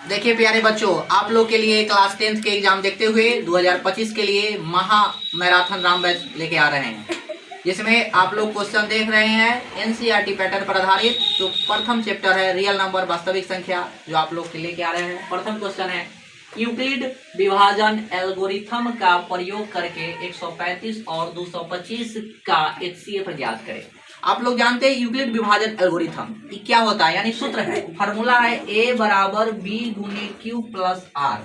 देखिए प्यारे बच्चों, आप लोग के लिए क्लास 10th के एग्जाम देखते हुए 2025 के लिए महा मैराथन राम बैच लेके आ रहे हैं, जिसमें आप लोग क्वेश्चन देख रहे हैं एनसीईआरटी पैटर्न पर आधारित। जो प्रथम चैप्टर है रियल नंबर वास्तविक संख्या, जो आप लोग के लेके आ रहे हैं। प्रथम क्वेश्चन है यूक्लिड विभाजन एल्गोरिथम का प्रयोग करके 135 और 225 का HCF ज्ञात करें। आप लोग जानते हैं यूक्लिड विभाजन एल्गोरिथम क्या होता है, यानी सूत्र है, फॉर्मूला है A बराबर B गुने Q प्लस R।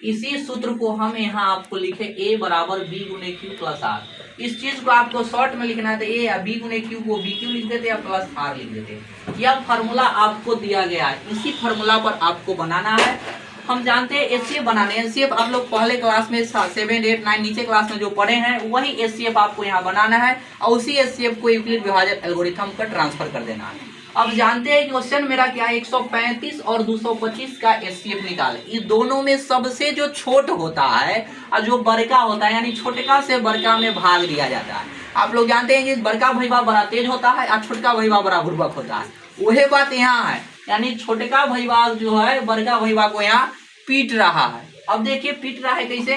इसी सूत्र को हम यहाँ आपको लिखे A बराबर B गुने Q प्लस R। इस चीज को आपको शॉर्ट में लिखना है तो A या B गुने Q को BQ लिख देते या प्लस R लिख देते। यह फॉर्मूला आपको दिया गया है, इसी फॉर्मूला पर आपको बनाना है। हम जानते हैं एचसीएफ बनाने, एचसीएफ आप लोग पहले क्लास में 7, 8, 9 नीचे क्लास में जो पढ़े हैं वही एचसीएफ आपको यहाँ बनाना है और उसी एचसीएफ को यूक्लिड विभाजन एल्गोरिथम पर ट्रांसफर कर देना है। अब जानते हैं क्वेश्चन मेरा क्या है, 135 और 225 का एचसीएफ निकाले। ये दोनों में सबसे जो छोट होता है और जो बड़का होता है, यानी छोटका से बड़का में भाग दिया जाता है। आप लोग जानते हैं कि बड़का भैया बड़ा तेज होता है और छोटका भैया बड़ा बुर्बक होता है। वही बात यहाँ है, यानी छोटका भैया जो है बड़का भैया को यहाँ पीट रहा है। अब देखिए पीट रहा है कैसे,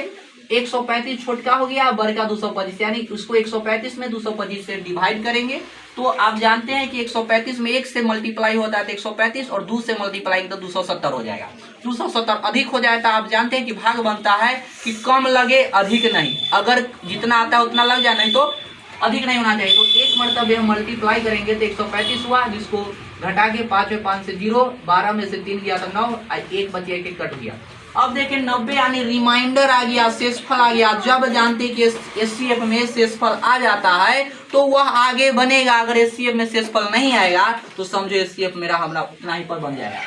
135 छोटका हो गया, बड़का 225, यानी उसको 135 में 225 से डिवाइड करेंगे तो आप जानते हैं कि 135 में 1 से मल्टीप्लाई होता है तो 135 और 2 से मल्टीप्लाई तो 270 हो जाएगा। 270 अधिक हो जाए तो आप जानते हैं कि भाग बनता है कि कम लगे अधिक नहीं, अगर जितना आता है उतना लग जाए, नहीं तो अधिक नहीं होना चाहिए। तो एक मरतबे हम मल्टीप्लाई करेंगे तो 135 हुआ, जिसको घटा के 5 में 5 से 0, 12 में से 3 गया तो 9, 1 बचे 1 कट गया। अब देखिए 90 यानी रिमाइंडर आ गया, शेषफल आ गया। जब जानते कि एचसीएफ में शेषफल आ जाता है तो वह आगे बनेगा, अगर एचसीएफ में शेषफल नहीं आएगा तो समझो एचसीएफ मेरा हमारा उतना ही पर बन जाएगा।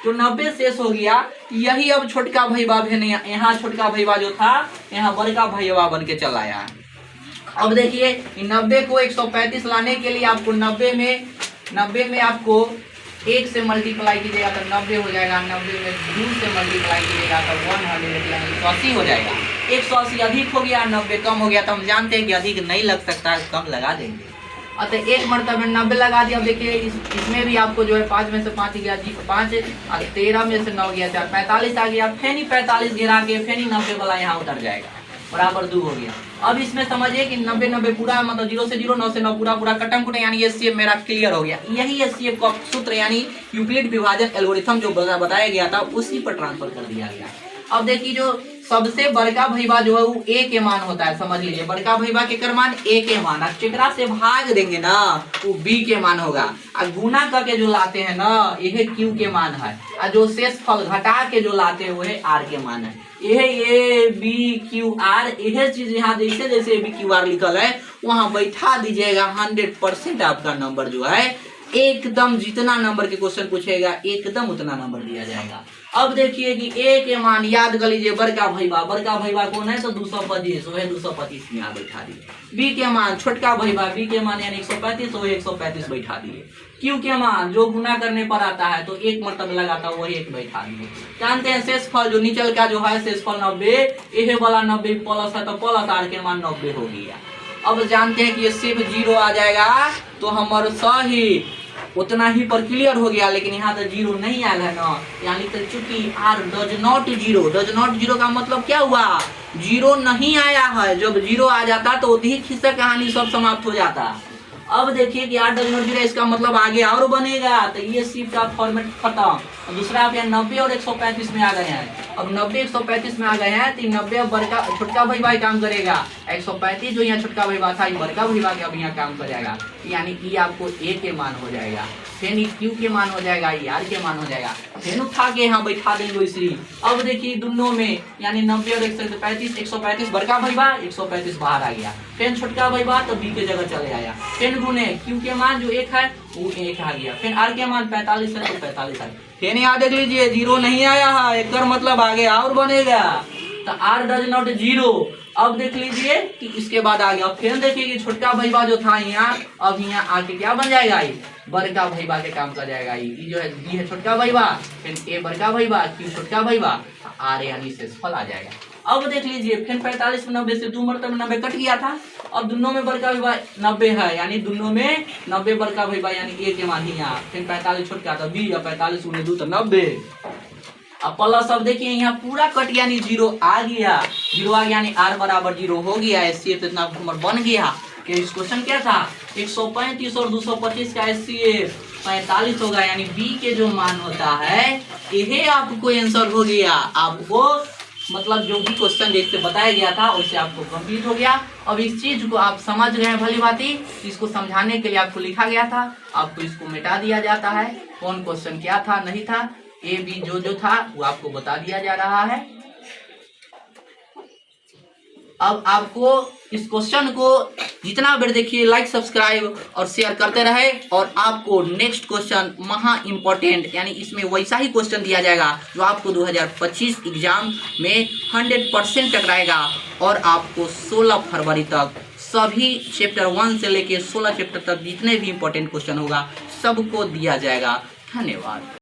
तो 90 शेष हो गया, यही अब छोटका भैया भेने, यहाँ छोटका भैया जो था यहाँ बड़का भैया बन के चला आया। अब देखिए 90 को 135 लाने के लिए आपको 90 में आपको 1 से मल्टीप्लाई कीजिएगा तो 90 हो जाएगा, 90 में 2 से मल्टीप्लाई कीजिएगा तो 100 यानी 180 हो जाएगा। 180 अधिक हो गया, 90 कम हो गया, तो हम जानते हैं कि अधिक नहीं लग सकता, कम लगा देंगे। अतः एक मरतबे 90 लगा दिया। अब देखिए इसमें भी आपको जो है 5 में से 5 गया, 5 और 13 में से 9 गया, 4 45 आ गया, फेनी 45 गिरा के फेनी 90 वाला यहाँ उतर जाएगा, बराबर 2 हो गया। अब इसमें समझिए कि 90 पूरा मतलब 0 से 0, 9 से 9 पूरा कटम कुटे, यानी एचसीएफ मेरा क्लियर हो गया। यही एचसीएफ का सूत्र यानी यूक्लिड विभाजन एल्गोरिथम जो बताया गया था उसी पर ट्रांसफर कर दिया गया। अब देखिए जो सबसे बड़का भैया जो है वो ए के मान होता है, समझ लीजिए बड़का भैया के मान ए के मान, चेकरा से भाग देंगे ना वो बी के मान होगा, और गुना करके जो लाते हैं ना यह क्यू के मान है, और जो शेष फल घटा के जो लाते हैं वह आर के मान है। यह ए बी क्यू आर, यह चीज यहाँ जैसे जैसे बी क्यू आर लिखल है वहां बैठा दीजिएगा। 100% आपका नंबर जो है एकदम, जितना नंबर के क्वेश्चन पूछेगा एकदम उतना नंबर दिया जाएगा। अब देखिए कि ए के मान याद कर लीजिए, बड़का भैया कौन है तो 225, वह 225 में यहाँ बैठा दिए। बी के मान छोटका भैया, बी के मान यानी 135, वह 135 बैठा दिए। क्यू के मान जो गुना करने पर आता है तो 1 मरतब लगाता है वही 1 बैठा दिए। जानते हैं शेषफल जो नीचल का जो है शेषफल 90, यह वाला 90 प्लस है तो प्लस आर के मान 90 हो गया। अब जानते हैं कि ये सिर्फ 0 आ जाएगा तो हमारे सही उतना ही पर क्लियर हो गया, लेकिन यहाँ तो 0 नहीं आया है ना, यानी तो चूंकि आर डज नॉट जीरो का मतलब क्या हुआ, 0 नहीं आया है। जब 0 आ जाता तो अधिक हिस्सा कहानी सब समाप्त हो जाता। अब देखिए कि आर डज नॉट जीरो, इसका मतलब आगे और बनेगा, तो ये सिर्फ का फॉर्मेट खत्म। दूसरा आप यहाँ 90 और 135 में आ गए हैं। अब 90 135 में आ गए हैं तो 90 अब बड़का छोटका भैया काम करेगा, 135 जो यहाँ छोटका भैया था बड़का भैया के अब यहाँ काम करेगा, यानी कि आपको ए के मान हो जाएगा, फिर क्यू के मान हो जाएगा, आर के मान हो जाएगा, फिर उठा के यहाँ बैठा देंगे इसी। अब देखिए दोनों में यानी 90 और 135 बड़का भैया, 135 बाहर आ गया, फिर छोटका भैया तो बी के जगह चले आया, फिर गुने क्यू के मान जो 1 है वो 1 आ गया, फिर आर के मान 45 है तो 45 है। फिर यहाँ देख लीजिए 0 नहीं आया है, एक मतलब आगे और बनेगा, तो आर डज नॉट जीरो। अब देख लीजिए कि इसके बाद आ गया, फिर देखिए कि छोटका भैया जो था यहाँ अब यहाँ आके क्या बन जाएगा, ये बड़का भैया के काम कर जाएगा। ये जो है बी है छोटका भैया, फिर ए बड़का भैया, क्यू छोटका भैया, आर यानी शेषफल आ जाएगा। अब देख लीजिए फिर 45 में 90 से 2 मरतबे 90 कट गया था। अब दोनों में बड़का भैया 90 है, यानी दोनों में 90 बड़का भैया यानी ए के मान ही यहाँ, फिर 45 छोटका तो बी, 45 × 2 तो 90। अब प्लस अब देखिए यहाँ पूरा कट यानी जीरो आ गया, जीरो आ गया यानी r बराबर जीरो हो गया, HCF इतना नंबर बन गया। कि इस क्वेश्चन क्या था 135 और 225 का HCF 45 होगा, यानी B के जो मान होता है यही आपको आंसर हो गया। आपको मतलब जो भी क्वेश्चन जैसे बताया गया था वैसे आपको कंप्लीट हो गया। अब इस चीज को आप समझ गए भली भांति, इसको समझाने के लिए आपको लिखा गया था, आपको इसको मिटा दिया जाता है, कौन क्वेश्चन क्या था नहीं था, ए बी जो था वो आपको बता दिया जा रहा है। अब आपको इस क्वेश्चन को जितना बार देखिए लाइक सब्सक्राइब और शेयर करते रहे, और आपको नेक्स्ट क्वेश्चन महा इम्पोर्टेंट यानी इसमें वैसा ही क्वेश्चन दिया जाएगा जो आपको 2025 एग्जाम में 100% टकराएगा, और आपको 16 फरवरी तक सभी चैप्टर 1 से लेके 16 चैप्टर तक जितने भी इम्पोर्टेंट क्वेश्चन होगा सबको दिया जाएगा। धन्यवाद।